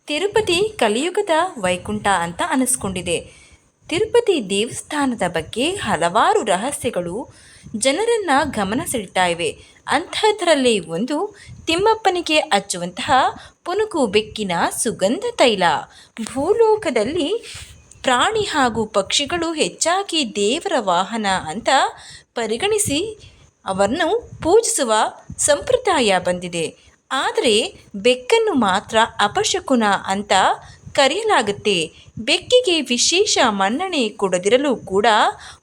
ತಿರುಪತಿ ಕಲಿಯುಗದ ವೈಕುಂಠ ಅಂತ ಅನಿಸ್ಕೊಂಡಿದೆ. ತಿರುಪತಿ ದೇವಸ್ಥಾನದ ಬಗ್ಗೆ ಹಲವಾರು ರಹಸ್ಯಗಳು ಜನರನ್ನು ಗಮನ ಸೆಳೀತಾ ಇವೆ. ಅಂಥದ್ರಲ್ಲಿ ಒಂದು ತಿಮ್ಮಪ್ಪನಿಗೆ ಹಚ್ಚುವಂತಹ ಪುನುಕು ಬೆಕ್ಕಿನ ಸುಗಂಧ ತೈಲ. ಭೂಲೋಕದಲ್ಲಿ ಪ್ರಾಣಿ ಹಾಗೂ ಪಕ್ಷಿಗಳು ಹೆಚ್ಚಾಗಿ ದೇವರ ವಾಹನ ಅಂತ ಪರಿಗಣಿಸಿ ಅವನ್ನು ಪೂಜಿಸುವ ಸಂಪ್ರದಾಯ ಬಂದಿದೆ. ಆದರೆ ಬೆಕ್ಕನ್ನು ಮಾತ್ರ ಅಪಶಕುನ ಅಂತ ಕರೆಯಲಾಗುತ್ತೆ. ಬೆಕ್ಕಿಗೆ ವಿಶೇಷ ಮನ್ನಣೆ ಕೊಡದಿರಲು ಕೂಡ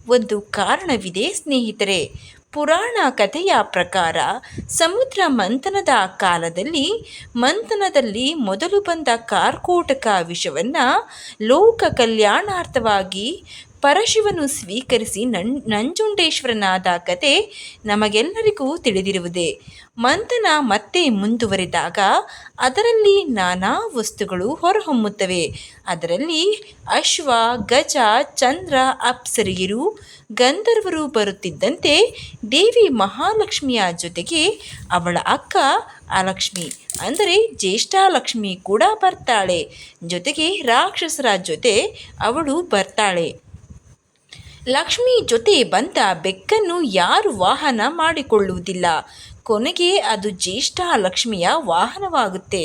ಒಂದು ಕಾರಣವಿದೆ ಸ್ನೇಹಿತರೆ. ಪುರಾಣ ಕಥೆಯ ಪ್ರಕಾರ ಸಮುದ್ರ ಮಂಥನದ ಕಾಲದಲ್ಲಿ ಮೊದಲು ಬಂದ ಕಾರ್ಕೋಟಕ ವಿಷವನ್ನು ಲೋಕ ಕಲ್ಯಾಣಾರ್ಥವಾಗಿ ಪರಶಿವನು ಸ್ವೀಕರಿಸಿ ನಂಜುಂಡೇಶ್ವರನಾದ ಕತೆ ನಮಗೆಲ್ಲರಿಗೂ ತಿಳಿದಿರುವುದೇ. ಮಂಥನ ಮತ್ತೆ ಮುಂದುವರಿದಾಗ ಅದರಲ್ಲಿ ನಾನಾ ವಸ್ತುಗಳು ಹೊರಹೊಮ್ಮುತ್ತವೆ. ಅದರಲ್ಲಿ ಅಶ್ವ, ಗಜ, ಚಂದ್ರ, ಅಪ್ಸರಿಯರು, ಗಂಧರ್ವರು ಬರುತ್ತಿದ್ದಂತೆ ದೇವಿ ಮಹಾಲಕ್ಷ್ಮಿಯ ಜೊತೆಗೆ ಅವಳ ಅಕ್ಕ ಅಲಕ್ಷ್ಮಿ ಅಂದರೆ ಜ್ಯೇಷ್ಠಾಲಕ್ಷ್ಮಿ ಕೂಡ ಬರ್ತಾಳೆ. ಜೊತೆಗೆ ರಾಕ್ಷಸರ ಜೊತೆ ಅವಳು ಬರ್ತಾಳೆ. ಲಕ್ಷ್ಮಿ ಜೊತೆ ಬಂದ ಬೆಕ್ಕನ್ನು ಯಾರು ವಾಹನ ಮಾಡಿಕೊಳ್ಳುವುದಿಲ್ಲ. ಕೊನೆಗೆ ಅದು ಜ್ಯೇಷ್ಠಾಲಕ್ಷ್ಮಿಯ ವಾಹನವಾಗುತ್ತೆ.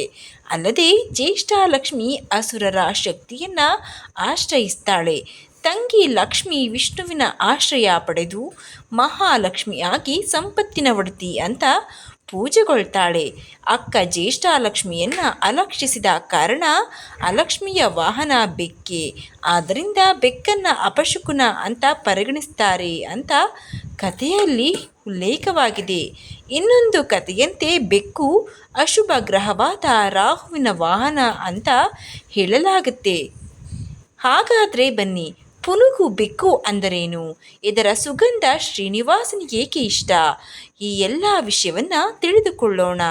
ಅಲ್ಲದೆ ಜ್ಯೇಷ್ಠಾಲಕ್ಷ್ಮಿ ಅಸುರರ ಶಕ್ತಿಯನ್ನು ಆಶ್ರಯಿಸ್ತಾಳೆ. ತಂಗಿ ಲಕ್ಷ್ಮಿ ವಿಷ್ಣುವಿನ ಆಶ್ರಯ ಪಡೆದು ಮಹಾಲಕ್ಷ್ಮಿಯಾಗಿ ಸಂಪತ್ತಿನ ಒಡತಿ ಅಂತ ಪೂಜೆಗೊಳ್ತಾಳೆ. ಅಕ್ಕ ಜ್ಯೇಷ್ಠಾಲಕ್ಷ್ಮಿಯನ್ನು ಅಲಕ್ಷಿಸಿದ ಕಾರಣ ಅಲಕ್ಷ್ಮಿಯ ವಾಹನ ಬೆಕ್ಕೆ. ಆದ್ದರಿಂದ ಬೆಕ್ಕನ್ನು ಅಪಶಕುನ ಅಂತ ಪರಿಗಣಿಸ್ತಾರೆ ಅಂತ ಕಥೆಯಲ್ಲಿ ಉಲ್ಲೇಖವಾಗಿದೆ. ಇನ್ನೊಂದು ಕಥೆಯಂತೆ ಬೆಕ್ಕು ಅಶುಭ ಗ್ರಹವಾದ ರಾಹುವಿನ ವಾಹನ ಅಂತ ಹೇಳಲಾಗುತ್ತೆ. ಹಾಗಾದರೆ ಬನ್ನಿ, ಪುನುಗು ಬೆಕ್ಕು ಅಂದರೇನು? ಇದರ ಸುಗಂಧ ಶ್ರೀನಿವಾಸನಿಗೆ ಏಕೆ ಇಷ್ಟ? ಈ ಎಲ್ಲ ವಿಷಯವನ್ನು ತಿಳಿದುಕೊಳ್ಳೋಣ.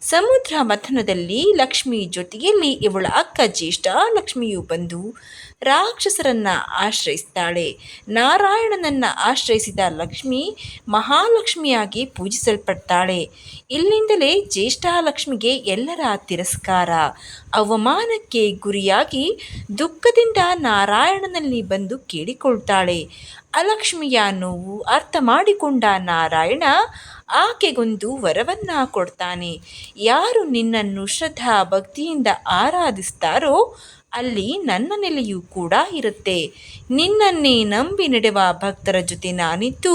ಸಮುದ್ರ ಮಥನದಲ್ಲಿ ಲಕ್ಷ್ಮಿ ಜೊತೆಯಲ್ಲಿ ಇವಳ ಅಕ್ಕ ಜ್ಯೇಷ್ಠಾಲಕ್ಷ್ಮಿಯು ಬಂದು ರಾಕ್ಷಸರನ್ನು ಆಶ್ರಯಿಸ್ತಾಳೆ. ನಾರಾಯಣನನ್ನು ಆಶ್ರಯಿಸಿದ ಲಕ್ಷ್ಮಿ ಮಹಾಲಕ್ಷ್ಮಿಯಾಗಿ ಪೂಜಿಸಲ್ಪಡ್ತಾಳೆ. ಇಲ್ಲಿಂದಲೇ ಜ್ಯೇಷ್ಠಾಲಕ್ಷ್ಮಿಗೆ ಎಲ್ಲರ ತಿರಸ್ಕಾರ, ಅವಮಾನಕ್ಕೆ ಗುರಿಯಾಗಿ ದುಃಖದಿಂದ ನಾರಾಯಣನಲ್ಲಿ ಬಂದು ಕೇಳಿಕೊಳ್ತಾಳೆ. ಅಲಕ್ಷ್ಮಿಯ ನೋವು ಅರ್ಥ ಮಾಡಿಕೊಂಡ ನಾರಾಯಣ ಆಕೆಗೊಂದು ವರವನ್ನ ಕೊಡ್ತಾನೆ. ಯಾರು ನಿನ್ನನ್ನು ಶ್ರದ್ಧಾ ಭಕ್ತಿಯಿಂದ ಆರಾಧಿಸ್ತಾರೋ ಅಲ್ಲಿ ನನ್ನ ನೆಲೆಯೂ ಕೂಡ ಇರುತ್ತೆ. ನಿನ್ನನ್ನೇ ನಂಬಿ ನಡೆವ ಭಕ್ತರ ಜೊತೆ ನಾನಿದ್ದು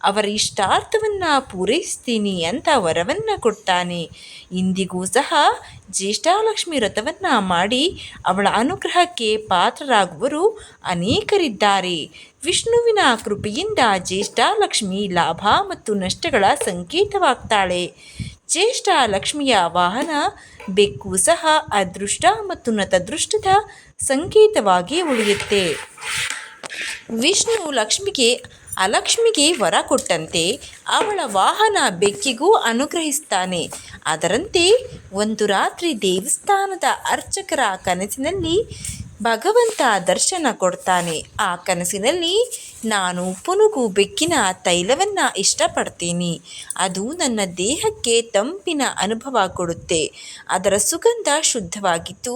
ಅವರ ಇಷ್ಟಾರ್ಥವನ್ನು ಪೂರೈಸ್ತೀನಿ ಅಂತ ವರವನ್ನು ಕೊಡ್ತಾನೆ. ಇಂದಿಗೂ ಸಹ ಜ್ಯೇಷ್ಠಾಲಕ್ಷ್ಮಿ ವ್ರತವನ್ನು ಮಾಡಿ ಅವಳ ಅನುಗ್ರಹಕ್ಕೆ ಪಾತ್ರರಾಗುವರು ಅನೇಕರಿದ್ದಾರೆ. ವಿಷ್ಣುವಿನ ಕೃಪೆಯಿಂದ ಜ್ಯೇಷ್ಠಾಲಕ್ಷ್ಮಿ ಲಾಭ ಮತ್ತು ನಷ್ಟಗಳ ಸಂಕೇತವಾಗ್ತಾಳೆ. ಜ್ಯೇಷ್ಠಾಲಕ್ಷ್ಮಿಯ ವಾಹನ ಬೆಕ್ಕು ಸಹ ಅದೃಷ್ಟ ಮತ್ತು ನತದೃಷ್ಟದ ಸಂಕೇತವಾಗಿ ಉಳಿಯುತ್ತೆ. ವಿಷ್ಣು ಅಲಕ್ಷ್ಮಿಗೆ ವರ ಕೊಟ್ಟಂತೆ ಅವಳ ವಾಹನ ಬೆಕ್ಕಿಗೂ ಅನುಗ್ರಹಿಸ್ತಾನೆ. ಅದರಂತೆ ಒಂದು ರಾತ್ರಿ ದೇವಸ್ಥಾನದ ಅರ್ಚಕರ ಕನಸಿನಲ್ಲಿ ಭಗವಂತ ದರ್ಶನ ಕೊಡ್ತಾನೆ. ಆ ಕನಸಿನಲ್ಲಿ ನಾನು ಪುನುಗು ಬೆಕ್ಕಿನ ತೈಲವನ್ನು ಇಷ್ಟಪಡ್ತೀನಿ. ಅದು ನನ್ನ ದೇಹಕ್ಕೆ ತಂಪಿನ ಅನುಭವ ಕೊಡುತ್ತೆ. ಅದರ ಸುಗಂಧ ಶುದ್ಧವಾಗಿದ್ದು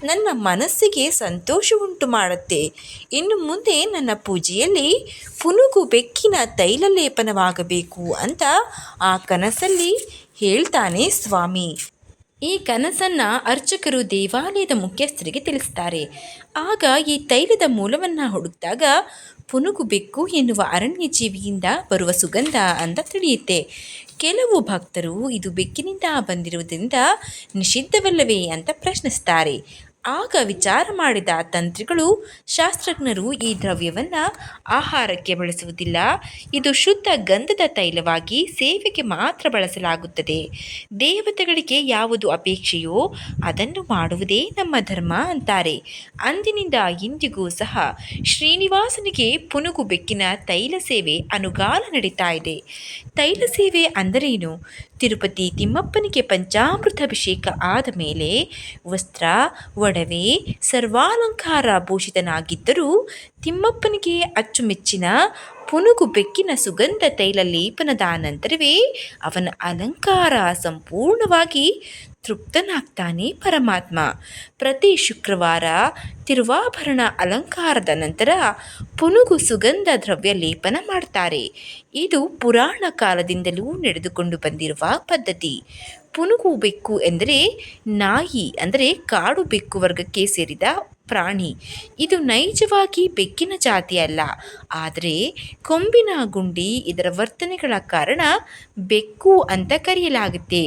ನನ್ನ ಮನಸ್ಸಿಗೆ ಸಂತೋಷ ಉಂಟು ಮಾಡುತ್ತೆ. ಇನ್ನು ಮುಂದೆ ನನ್ನ ಪೂಜೆಯಲ್ಲಿ ಪುನುಗು ಬೆಕ್ಕಿನ ತೈಲ ಲೇಪನವಾಗಬೇಕು ಅಂತ ಆ ಕನಸಲ್ಲಿ ಹೇಳ್ತಾನೆ ಸ್ವಾಮಿ. ಈ ಕನಸನ್ನು ಅರ್ಚಕರು ದೇವಾಲಯದ ಮುಖ್ಯಸ್ಥರಿಗೆ ತಿಳಿಸ್ತಾರೆ. ಆಗ ಈ ತೈಲದ ಮೂಲವನ್ನು ಹುಡುಕಿದಾಗ ಪುನುಗು ಬೆಕ್ಕು ಎನ್ನುವ ಅರಣ್ಯ ಜೀವಿಯಿಂದ ಬರುವ ಸುಗಂಧ ಅಂತ ತಿಳಿಯುತ್ತೆ. ಕೆಲವು ಭಕ್ತರು ಇದು ಬೆಕ್ಕಿನಿಂದ ಬಂದಿರುವುದರಿಂದ ನಿಷಿದ್ಧವಲ್ಲವೇ ಅಂತ ಪ್ರಶ್ನಿಸ್ತಾರೆ. ಆಗ ವಿಚಾರ ಮಾಡಿದ ತಂತ್ರಿಗಳು, ಶಾಸ್ತ್ರಜ್ಞರು ಈ ದ್ರವ್ಯವನ್ನು ಆಹಾರಕ್ಕೆ ಬಳಸುವುದಿಲ್ಲ. ಇದು ಶುದ್ಧ ಗಂಧದ ತೈಲವಾಗಿ ಸೇವೆಗೆ ಮಾತ್ರ ಬಳಸಲಾಗುತ್ತದೆ. ದೇವತೆಗಳಿಗೆ ಯಾವುದು ಅಪೇಕ್ಷೆಯೋ ಅದನ್ನು ಮಾಡುವುದೇ ನಮ್ಮ ಧರ್ಮ ಅಂತಾರೆ. ಅಂದಿನಿಂದ ಇಂದಿಗೂ ಸಹ ಶ್ರೀನಿವಾಸನಿಗೆ ಪುನುಗು ಬೆಕ್ಕಿನ ತೈಲ ಸೇವೆ ಅನುಗಾಲ ನಡೀತಾ ಇದೆ. ತೈಲ ಸೇವೆ ಅಂದರೇನು? ತಿರುಪತಿ ತಿಮ್ಮಪ್ಪನಿಗೆ ಪಂಚಾಮೃತಾಭಿಷೇಕ ಆದ ಮೇಲೆ ವಸ್ತ್ರ, ಒಡವೆ, ಸರ್ವಾಲಂಕಾರ ಭೂಷಿತನಾಗಿದ್ದರೂ ತಿಮ್ಮಪ್ಪನಿಗೆ ಅಚ್ಚುಮೆಚ್ಚಿನ ಪುನುಗು ಬೆಕ್ಕಿನ ಸುಗಂಧ ತೈಲ ಲೇಪನದ ನಂತರವೇ ಅವನ ಅಲಂಕಾರ ಸಂಪೂರ್ಣವಾಗಿ ತೃಪ್ತನಾಗ್ತಾನೆ ಪರಮಾತ್ಮ. ಪ್ರತಿ ಶುಕ್ರವಾರ ತಿರುವಾಭರಣ ಅಲಂಕಾರದ ನಂತರ ಪುನುಗು ಸುಗಂಧ ದ್ರವ್ಯ ಲೇಪನ ಮಾಡ್ತಾರೆ. ಇದು ಪುರಾಣ ಕಾಲದಿಂದಲೂ ನಡೆದುಕೊಂಡು ಬಂದಿರುವ ಪದ್ಧತಿ. ಪುನುಗು ಬೆಕ್ಕು ಎಂದರೆ ನಾಯಿ ಅಂದರೆ ಕಾಡು ಬೆಕ್ಕು ವರ್ಗಕ್ಕೆ ಸೇರಿದ ಪ್ರಾಣಿ. ಇದು ನೈಜವಾಗಿ ಬೆಕ್ಕಿನ ಜಾತಿ ಅಲ್ಲ, ಆದರೆ ಕೊಂಬಿನ ಗುಂಡಿ ಇದರ ವರ್ತನೆಗಳ ಕಾರಣ ಬೆಕ್ಕು ಅಂತ ಕರೆಯಲಾಗುತ್ತೆ.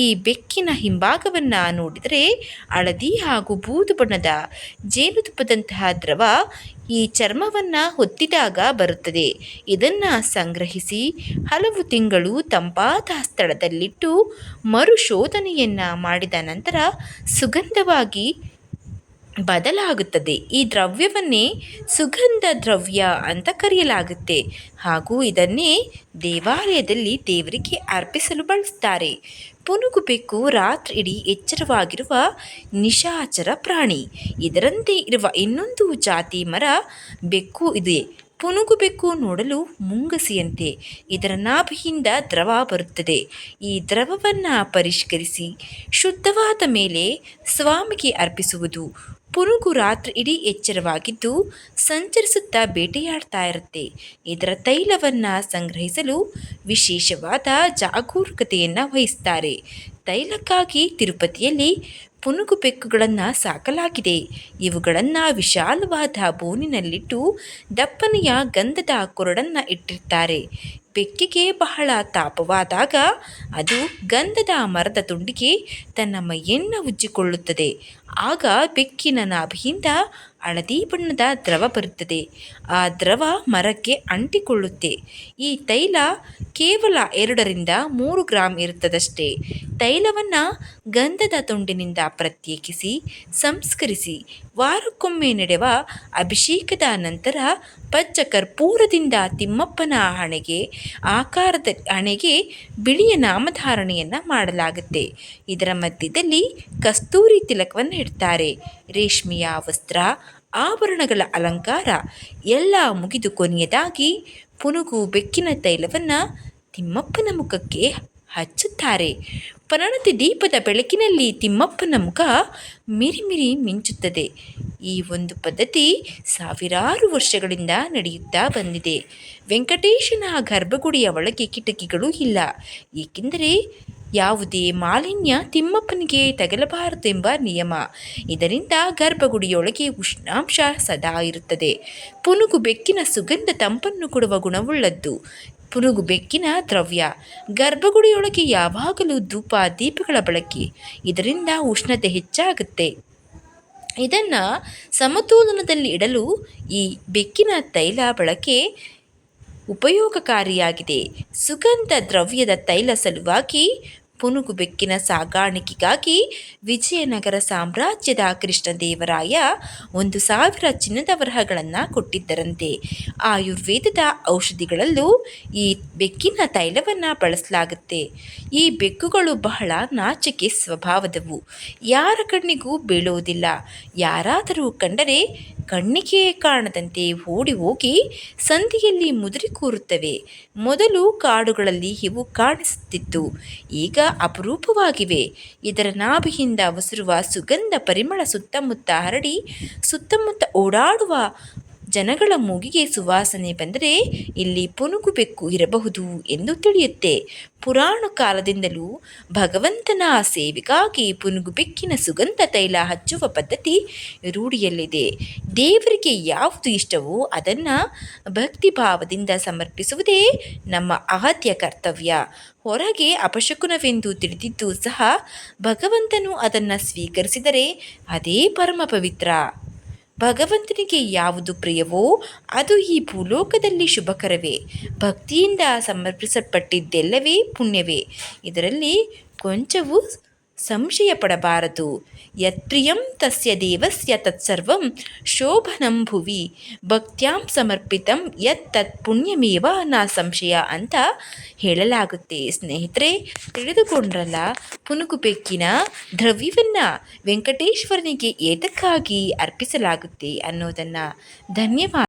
ಈ ಬೆಕ್ಕಿನ ಹಿಂಭಾಗವನ್ನು ನೋಡಿದರೆ ಹಳದಿ ಹಾಗೂ ಬೂದು ಬಣ್ಣದ ಜೇನುತುಪ್ಪದಂತಹ ದ್ರವ ಈ ಚರ್ಮವನ್ನು ಹೊತ್ತಿದಾಗ ಬರುತ್ತದೆ. ಇದನ್ನು ಸಂಗ್ರಹಿಸಿ ಹಲವು ತಿಂಗಳು ತಂಪಾದ ಸ್ಥಳದಲ್ಲಿಟ್ಟು ಮರುಶೋಧನೆಯನ್ನು ಮಾಡಿದ ನಂತರ ಸುಗಂಧವಾಗಿ ಬದಲಾಗುತ್ತದೆ. ಈ ದ್ರವ್ಯವನ್ನೇ ಸುಗಂಧ ದ್ರವ್ಯ ಅಂತ ಕರೆಯಲಾಗುತ್ತೆ ಹಾಗೂ ಇದನ್ನೇ ದೇವಾಲಯದಲ್ಲಿ ದೇವರಿಗೆ ಅರ್ಪಿಸಲು ಬಳಸ್ತಾರೆ. ಪುನುಗು ಬೆಕ್ಕು ರಾತ್ರಿ ಇಡೀ ಎಚ್ಚರವಾಗಿರುವ ನಿಶಾಚರ ಪ್ರಾಣಿ. ಇದರಂತೆ ಇರುವ ಇನ್ನೊಂದು ಜಾತಿ ಮರ ಬೆಕ್ಕು ಇದೆ. ಪುನುಗು ಬೆಕ್ಕು ನೋಡಲು ಮುಂಗಸಿಯಂತೆ. ಇದರ ನಾಭಿಯಿಂದ ದ್ರವ ಬರುತ್ತದೆ. ಈ ದ್ರವವನ್ನು ಪರಿಷ್ಕರಿಸಿ ಶುದ್ಧವಾದ ಮೇಲೆ ಸ್ವಾಮಿಗೆ ಅರ್ಪಿಸುವುದು. ಪುನುಗು ರಾತ್ರಿ ಇಡೀ ಎಚ್ಚರವಾಗಿದ್ದು ಸಂಚರಿಸುತ್ತಾ ಬೇಟೆಯಾಡ್ತಾ ಇರುತ್ತೆ. ಇದರ ತೈಲವನ್ನು ಸಂಗ್ರಹಿಸಲು ವಿಶೇಷವಾದ ಜಾಗರೂಕತೆಯನ್ನು ವಹಿಸ್ತಾರೆ. ತೈಲಕ್ಕಾಗಿ ತಿರುಪತಿಯಲ್ಲಿ ಪುನುಗು ಬೆಕ್ಕುಗಳನ್ನು ಸಾಕಲಾಗಿದೆ. ಇವುಗಳನ್ನು ವಿಶಾಲವಾದ ಬೋನಿನಲ್ಲಿಟ್ಟು ದಪ್ಪನೆಯ ಗಂಧದ ಕೊರಡನ್ನು ಇಟ್ಟಿರ್ತಾರೆ. ಬೆಕ್ಕಿಗೆ ಬಹಳ ತಾಪವಾದಾಗ ಅದು ಗಂಧದ ಮರದ ತುಂಡಿಗೆ ತನ್ನ ಮೈಯನ್ನು ಉಜ್ಜಿಕೊಳ್ಳುತ್ತದೆ. ಆಗ ಬೆಕ್ಕಿನ ನಾಭಿಯಿಂದ ಹಳದಿ ಬಣ್ಣದ ದ್ರವ ಬರುತ್ತದೆ. ಆ ದ್ರವ ಮರಕ್ಕೆ ಅಂಟಿಕೊಳ್ಳುತ್ತೆ. ಈ ತೈಲ ಕೇವಲ 2-3 ಗ್ರಾಂ ಇರುತ್ತದಷ್ಟೇ. ತೈಲವನ್ನು ಗಂಧದ ತುಂಡಿನಿಂದ ಪ್ರತ್ಯೇಕಿಸಿ ಸಂಸ್ಕರಿಸಿ ವಾರಕ್ಕೊಮ್ಮೆ ನಡೆಯುವ ಅಭಿಷೇಕದ ನಂತರ ಪಚ್ಚ ಕರ್ಪೂರದಿಂದ ತಿಮ್ಮಪ್ಪನ ಹಣೆಗೆ ಬಿಳಿಯ ನಾಮಧಾರಣೆಯನ್ನು ಮಾಡಲಾಗುತ್ತೆ. ಇದರ ಮಧ್ಯದಲ್ಲಿ ಕಸ್ತೂರಿ ತಿಲಕವನ್ನು ಇಡ್ತಾರೆ. ರೇಷ್ಮೆಯ ವಸ್ತ್ರ ಆಭರಣಗಳ ಅಲಂಕಾರ ಎಲ್ಲ ಮುಗಿದು ಕೊನೆಯದಾಗಿ ಪುನುಗು ಬೆಕ್ಕಿನ ತೈಲವನ್ನು ತಿಮ್ಮಪ್ಪನ ಮುಖಕ್ಕೆ ಹಚ್ಚುತ್ತಾರೆ. ಪಣತಿ ದೀಪದ ಬೆಳಕಿನಲ್ಲಿ ತಿಮ್ಮಪ್ಪನ ಮುಖ ಮಿರಿಮಿರಿ ಮಿಂಚುತ್ತದೆ. ಈ ಒಂದು ಪದ್ಧತಿ ಸಾವಿರಾರು ವರ್ಷಗಳಿಂದ ನಡೆಯುತ್ತಾ ಬಂದಿದೆ. ವೆಂಕಟೇಶನ ಗರ್ಭಗುಡಿಯ ಒಳಗೆ ಕಿಟಕಿಗಳು ಇಲ್ಲ, ಏಕೆಂದರೆ ಯಾವುದೇ ಮಾಲಿನ್ಯ ತಿಮ್ಮಪ್ಪನಿಗೆ ತಗಲಬಾರದೆಂಬ ನಿಯಮ. ಇದರಿಂದ ಗರ್ಭಗುಡಿಯೊಳಗೆ ಉಷ್ಣಾಂಶ ಸದಾ ಇರುತ್ತದೆ. ಪುನುಗು ಬೆಕ್ಕಿನ ಸುಗಂಧ ತಂಪನ್ನು ಕೊಡುವ ಗುಣವುಳ್ಳದ್ದು. ಪುನುಗು ಬೆಕ್ಕಿನ ದ್ರವ್ಯ ಗರ್ಭಗುಡಿಯೊಳಗೆ ಯಾವಾಗಲೂ ಧೂಪ ದೀಪಗಳ ಬಳಕೆ. ಇದರಿಂದ ಉಷ್ಣತೆ ಹೆಚ್ಚಾಗುತ್ತೆ. ಇದನ್ನು ಸಮತೋಲನದಲ್ಲಿ ಇಡಲು ಈ ಬೆಕ್ಕಿನ ತೈಲ ಬಳಕೆ ಉಪಯೋಗಕಾರಿಯಾಗಿದೆ. ಸುಗಂಧ ದ್ರವ್ಯದ ತೈಲ ಸಲುವಾಗಿ ಪುನುಗು ಬೆಕ್ಕಿನ ಸಾಗಾಣಿಕೆಗಾಗಿ ವಿಜಯನಗರ ಸಾಮ್ರಾಜ್ಯದ ಕೃಷ್ಣದೇವರಾಯ 1,000 ಚಿನ್ನದ ವರಹಗಳನ್ನು ಕೊಟ್ಟಿದ್ದರಂತೆ. ಆಯುರ್ವೇದದ ಔಷಧಿಗಳಲ್ಲೂ ಈ ಬೆಕ್ಕಿನ ತೈಲವನ್ನು ಬಳಸಲಾಗುತ್ತೆ. ಈ ಬೆಕ್ಕುಗಳು ಬಹಳ ನಾಚಿಕೆ ಸ್ವಭಾವದವು. ಯಾರ ಕಣ್ಣಿಗೂ ಬೀಳುವುದಿಲ್ಲ. ಯಾರಾದರೂ ಕಂಡರೆ ಕಣ್ಣಿಗೆ ಕಾಣದಂತೆ ಓಡಿ ಹೋಗಿ ಸಂಧಿಯಲ್ಲಿ ಮುದುರಿ ಕೂರುತ್ತವೆ. ಮೊದಲು ಕಾಡುಗಳಲ್ಲಿ ಇವು ಕಾಣಿಸುತ್ತಿತ್ತು, ಈಗ ಅಪರೂಪವಾಗಿವೆ. ಇದರ ನಾಭಿಯಿಂದ ಉಸಿರುವ ಸುಗಂಧ ಪರಿಮಳ ಸುತ್ತಮುತ್ತ ಹರಡಿ ಸುತ್ತಮುತ್ತ ಓಡಾಡುವ ಜನಗಳ ಮೂಗಿಗೆ ಸುವಾಸನೆ ಬಂದರೆ ಇಲ್ಲಿ ಪುನುಗು ಬೆಕ್ಕು ಇರಬಹುದು ಎಂದು ತಿಳಿಯುತ್ತೆ. ಪುರಾಣ ಕಾಲದಿಂದಲೂ ಭಗವಂತನ ಸೇವೆಗಾಗಿ ಪುನುಗು ಬೆಕ್ಕಿನ ಸುಗಂಧ ತೈಲ ಹಚ್ಚುವ ಪದ್ಧತಿ ರೂಢಿಯಲ್ಲಿದೆ. ದೇವರಿಗೆ ಯಾವುದು ಇಷ್ಟವೋ ಅದನ್ನು ಭಕ್ತಿಭಾವದಿಂದ ಸಮರ್ಪಿಸುವುದೇ ನಮ್ಮ ಆದ್ಯ ಕರ್ತವ್ಯ. ಹೊರಗೆ ಅಪಶಕುನವೆಂದು ತಿಳಿದಿದ್ದು ಸಹ ಭಗವಂತನು ಅದನ್ನು ಸ್ವೀಕರಿಸಿದರೆ ಅದೇ ಪರಮ ಪವಿತ್ರ. ಭಗವಂತನಿಗೆ ಯಾವುದು ಪ್ರಿಯವೋ ಅದು ಈ ಭೂಲೋಕದಲ್ಲಿ ಶುಭಕರವೇ. ಭಕ್ತಿಯಿಂದ ಸಮರ್ಪಿಸಲ್ಪಟ್ಟಿದ್ದೆಲ್ಲವೇ ಪುಣ್ಯವೇ. ಇದರಲ್ಲಿ ಕೊಂಚವೂ ಸಂಶಯ ಪಡಬಾರದು. ಯತ್ಪ್ರಿಯಂ ತಸ್ಯ ದೇವಸ್ಯ ತತ್ಸರ್ವಂ ಶೋಭನಂ ಭುವಿ ಭಕ್ತ್ಯಾಂ ಸಮರ್ಪಿತಂ ಯತ್ ತತ್ ಪುಣ್ಯಮೇವ ನ ಸಂಶಯ ಅಂತ ಹೇಳಲಾಗುತ್ತೆ. ಸ್ನೇಹಿತರೆ, ತಿಳಿದುಕೊಂಡ್ರಲ್ಲ ಪುನುಗು ಬೆಕ್ಕಿನ ದ್ರವ್ಯವನ್ನು ವೆಂಕಟೇಶ್ವರನಿಗೆ ಏತಕ್ಕಾಗಿ ಅರ್ಪಿಸಲಾಗುತ್ತೆ ಅನ್ನೋದನ್ನು. ಧನ್ಯವಾದ.